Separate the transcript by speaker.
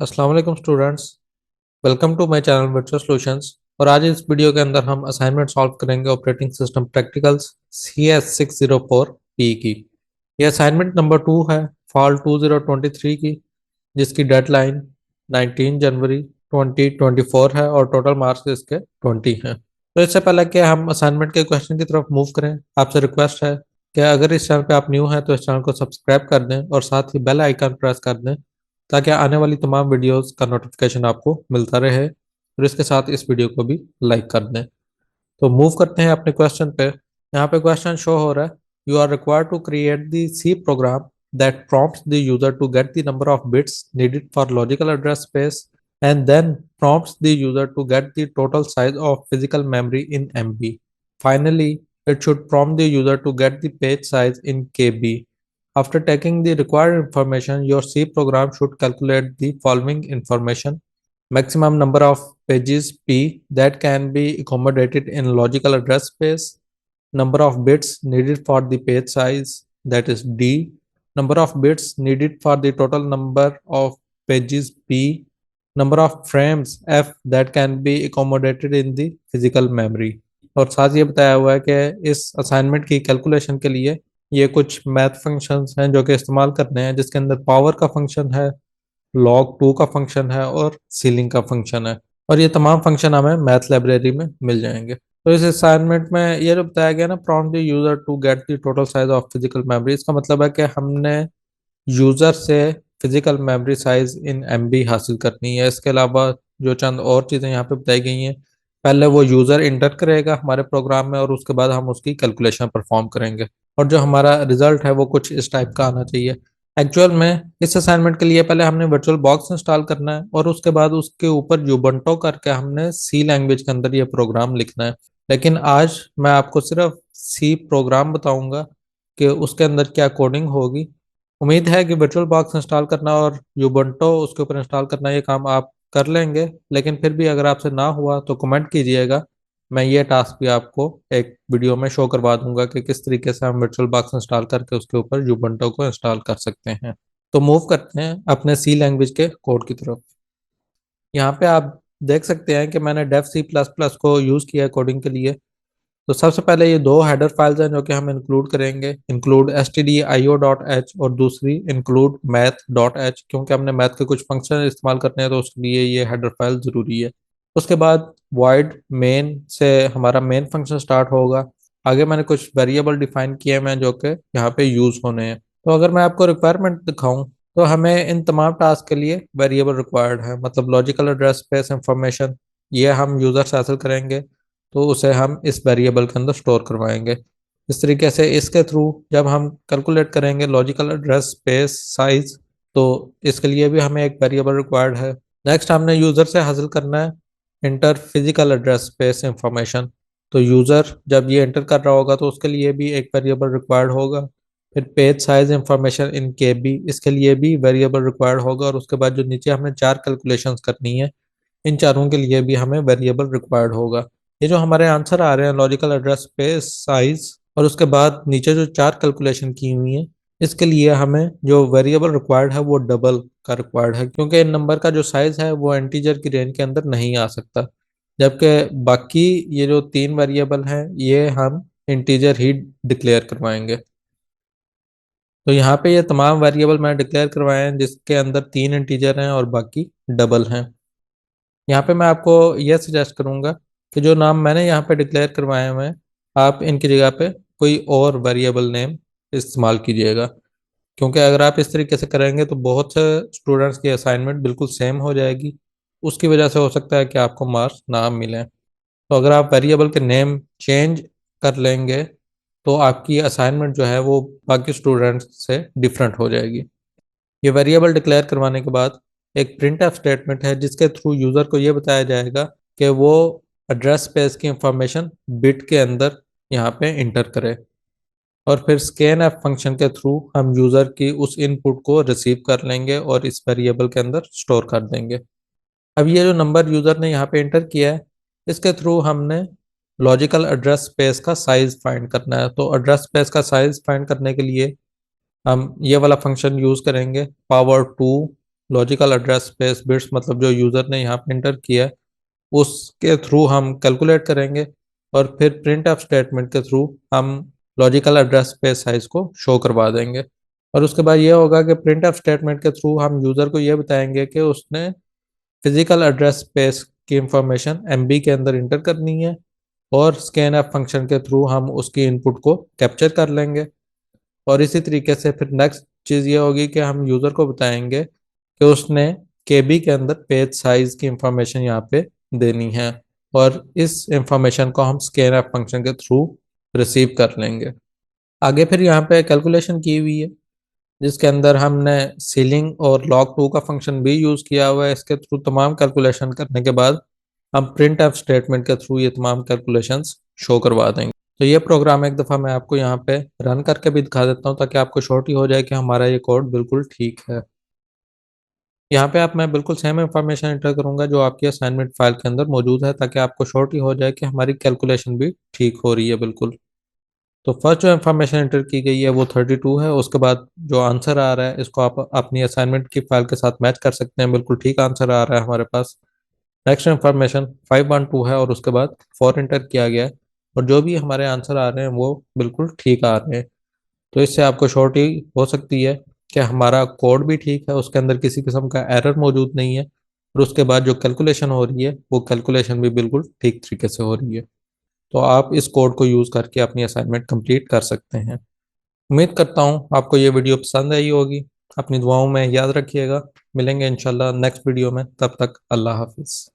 Speaker 1: अस्सलाम वालेकुम students. Welcome to my channel virtual solutions. और आज इस वीडियो के अंदर हम असाइनमेंट सॉल्व करेंगे ऑपरेटिंग सिस्टम प्रैक्टिकल्स CS604P की। यह असाइनमेंट नंबर 2 है फॉल 2023 की, जिसकी डेडलाइन 19 जनवरी 2024 है और टोटल मार्क्स इसके 20 हैं। तो इससे पहले कि हम असाइनमेंट के क्वेश्चन की तरफ मूव करें, आपसे रिक्वेस्ट है कि अगर इस चैनल पे आप न्यू हैं तो इस चैनल को सब्सक्राइब कर दें और साथ ही बेल आइकन प्रेस कर दें ताकि आने वाली तमाम वीडियोस का नोटिफिकेशन आपको मिलता रहे, और इसके साथ इस वीडियो को भी लाइक कर दें। तो मूव करते हैं अपने क्वेश्चन पे। यहाँ पे क्वेश्चन शो हो रहा है, you are required to create the C program that prompts the user to get the number of bits needed for logical address space and then prompts the user to get the total size of physical memory in MB. Finally, it should prompt the user to get the page size in KB. After taking the required information, your C program should calculate the following information: maximum number of pages P that can be accommodated in logical address space, number of bits needed for the page size, that is D, number of bits needed for the total number of pages P, number of frames F that can be accommodated in the physical memory। और साथ ये बताया हुआ है कि इस assignment की calculation के लिए ये कुछ मैथ फंक्शंस हैं जो कि इस्तेमाल करने हैं, जिसके अंदर पावर का फंक्शन है, लॉग टू का फंक्शन है और सीलिंग का फंक्शन है। और ये तमाम फंक्शन हमें मैथ लाइब्रेरी में मिल जाएंगे। तो इस असाइनमेंट में ये जो बताया गया ना, prompt the user to get the total size of physical memory, इसका मतलब है कि हमने यूजर से physical memory size in MB हासिल करनी है। इसके अलावा जो चंद और चीज़ें यहाँ पे बताई गई हैं, पहले वो यूजर इंटर करेगा हमारे प्रोग्राम में और उसके बाद हम उसकी कैलकुलेशन परफॉर्म करेंगे, और जो हमारा रिजल्ट है वो कुछ इस टाइप का आना चाहिए। एक्चुअल में इस असाइनमेंट के लिए पहले हमने वर्चुअल बॉक्स इंस्टॉल करना है और उसके बाद उसके ऊपर यूबंटो करके हमने सी लैंग्वेज के अंदर ये प्रोग्राम लिखना है। लेकिन आज मैं आपको सिर्फ सी प्रोग्राम बताऊंगा कि उसके अंदर क्या कोडिंग होगी। उम्मीद है कि वर्चुअल बॉक्स इंस्टॉल करना और यूबंटो उसके ऊपर इंस्टॉल करना ये काम आप कर लेंगे, लेकिन फिर भी अगर आपसे ना हुआ तो कमेंट कीजिएगा। मैं ये टास्क भी आपको एक वीडियो में शो करवा दूंगा कि किस तरीके से हम वर्चुअल बॉक्स इंस्टॉल करके उसके ऊपर यूबंटो को इंस्टॉल कर सकते हैं। तो मूव करते हैं अपने सी लैंग्वेज के कोड की तरफ। यहाँ पे आप देख सकते हैं कि मैंने डेफ सी प्लस प्लस को यूज़ किया है कोडिंग के लिए। तो सबसे पहले ये दो हेडर फाइल्स हैं जो कि हम इंक्लूड करेंगे, इंक्लूड stdio.h और दूसरी इंक्लूड math.h, क्योंकि हमने मैथ के कुछ फंक्शन इस्तेमाल करने हैं तो उसके लिए ये हेडर फाइल ज़रूरी है। उसके बाद void मेन से हमारा मेन फंक्शन स्टार्ट होगा। आगे मैंने कुछ वेरिएबल डिफाइन किए हैं जो कि यहाँ पे यूज़ होने हैं। तो अगर मैं आपको रिक्वायरमेंट दिखाऊं तो हमें इन तमाम टास्क के लिए वेरिएबल रिक्वायर्ड है, मतलब लॉजिकल एड्रेस स्पेस इंफॉर्मेशन ये हम यूज़र से हासिल करेंगे तो उसे हम इस वेरिएबल के अंदर स्टोर करवाएंगे। इस तरीके से इसके थ्रू जब हम कैलकुलेट करेंगे लॉजिकल एड्रेस स्पेस साइज, तो इसके लिए भी हमें एक वेरिएबल रिक्वायर्ड है। नेक्स्ट हमने यूज़र से हासिल करना है inter physical address space information. तो यूज़र जब ये एंटर कर रहा होगा तो उसके लिए भी एक वेरिएबल रिक्वायर्ड होगा। फिर page size information in KB, इसके लिए भी वेरिएबल रिक्वायर्ड होगा। और उसके बाद जो नीचे हमने चार कैलकुलेशंस करनी है, इन चारों के लिए भी हमें वेरिएबल रिक्वायर्ड होगा। ये जो हमारे आंसर आ रहे हैं लॉजिकल एड्रेस स्पेस साइज और उसके बाद नीचे जो चार कैलकुलेशन की हुई है, इसके लिए हमें जो वेरिएबल रिक्वायर्ड है वो डबल का रिक्वायर्ड है, क्योंकि इन नंबर का जो साइज है वो इंटीजर की रेंज के अंदर नहीं आ सकता, जबकि बाकी ये जो तीन वेरिएबल हैं ये हम इंटीजर ही डिक्लेयर करवाएंगे। तो यहाँ पे ये तमाम वेरिएबल मैंने डिक्लेयर करवाए हैं जिसके अंदर तीन इंटीजर हैं और बाकी डबल हैं। यहाँ पे मैं आपको यह सजेस्ट करूंगा कि जो नाम मैंने यहाँ पे डिक्लेयर करवाए हुए हैं, आप इनकी जगह पे कोई और वेरिएबल नेम इस्तेमाल कीजिएगा, क्योंकि अगर आप इस तरीके से करेंगे तो बहुत से स्टूडेंट्स की असाइनमेंट बिल्कुल सेम हो जाएगी। उसकी वजह से हो सकता है कि आपको मार्क्स ना मिलें। तो अगर आप वेरिएबल के नेम चेंज कर लेंगे तो आपकी असाइनमेंट जो है वो बाकी स्टूडेंट्स से डिफरेंट हो जाएगी। ये वेरिएबल डिक्लेयर करवाने के बाद एक प्रिंट एफ स्टेटमेंट है जिसके थ्रू यूज़र को ये बताया जाएगा कि वो एड्रेस स्पेस की इंफॉर्मेशन बिट के अंदर यहाँ पे इंटर करे, और फिर स्कैन एफ फंक्शन के थ्रू हम यूज़र की उस इनपुट को रिसीव कर लेंगे और इस वेरिएबल के अंदर स्टोर कर देंगे। अब ये जो नंबर यूज़र ने यहाँ पे इंटर किया है, इसके थ्रू हमने लॉजिकल एड्रेस स्पेस का साइज फाइंड करना है। तो एड्रेस स्पेस का साइज फाइंड करने के लिए हम ये वाला फंक्शन यूज करेंगे power 2 logical address space bits मतलब जो यूज़र ने यहाँ पे इंटर किया है उसके थ्रू हम कैलकुलेट करेंगे, और फिर प्रिंट एफ स्टेटमेंट के थ्रू हम लॉजिकल एड्रेस स्पेस साइज को शो करवा देंगे। और उसके बाद ये होगा कि प्रिंट एफ स्टेटमेंट के थ्रू हम यूज़र को ये बताएंगे कि उसने फिजिकल एड्रेस स्पेस की इंफॉर्मेशन एमबी के अंदर इंटर करनी है, और स्कैन एफ फंक्शन के थ्रू हम उसकी इनपुट को कैप्चर कर लेंगे। और इसी तरीके से फिर नेक्स्ट चीज़ ये होगी कि हम यूज़र को बताएंगे कि उसने केबी के अंदर पेज साइज की इंफॉर्मेशन यहाँ पे देनी है, और इस इंफॉर्मेशन को हम स्कैन एफ फंक्शन के थ्रू रिसीव कर लेंगे। आगे फिर यहाँ पे कैलकुलेशन की हुई है जिसके अंदर हमने सीलिंग और लॉग टू का फंक्शन भी यूज़ किया हुआ है। इसके थ्रू तमाम कैलकुलेशन करने के बाद हम प्रिंट एफ स्टेटमेंट के थ्रू ये तमाम कैलकुलेशंस शो करवा देंगे। तो ये प्रोग्राम एक दफ़ा मैं आपको यहाँ पे रन करके भी दिखा देता हूँ ताकि आपको श्योरिटी हो जाए कि हमारा ये कोड बिल्कुल ठीक है। यहाँ पे आप मैं बिल्कुल सेम इंफॉर्मेशन एंटर करूंगा जो आपकी असाइनमेंट फाइल के अंदर मौजूद है, ताकि आपको श्योरिटी हो जाए कि हमारी कैलकुलेशन भी ठीक हो रही है बिल्कुल। तो फर्स्ट जो इन्फॉर्मेशन एंटर की गई है वो 32 है। उसके बाद जो आंसर आ रहा है इसको आप अपनी असाइनमेंट की फाइल के साथ मैच कर सकते हैं, बिल्कुल ठीक आंसर आ रहा है हमारे पास। नेक्स्ट इन्फॉर्मेशन 512 है और उसके बाद 4 एंटर किया गया है, और जो भी हमारे आंसर आ रहे हैं वो बिल्कुल ठीक आ रहे हैं। तो इससे आपको श्योरिटी हो सकती है कि हमारा कोड भी ठीक है, उसके अंदर किसी किस्म का एरर मौजूद नहीं है, और उसके बाद जो कैलकुलेशन हो रही है वो कैलकुलेशन भी बिल्कुल ठीक तरीके से हो रही है। तो आप इस कोड को यूज़ करके अपनी असाइनमेंट कंप्लीट कर सकते हैं। उम्मीद करता हूँ आपको ये वीडियो पसंद आई होगी। अपनी दुआओं में याद रखिएगा। मिलेंगे इंशाल्लाह नेक्स्ट वीडियो में, तब तक अल्लाह हाफिज़।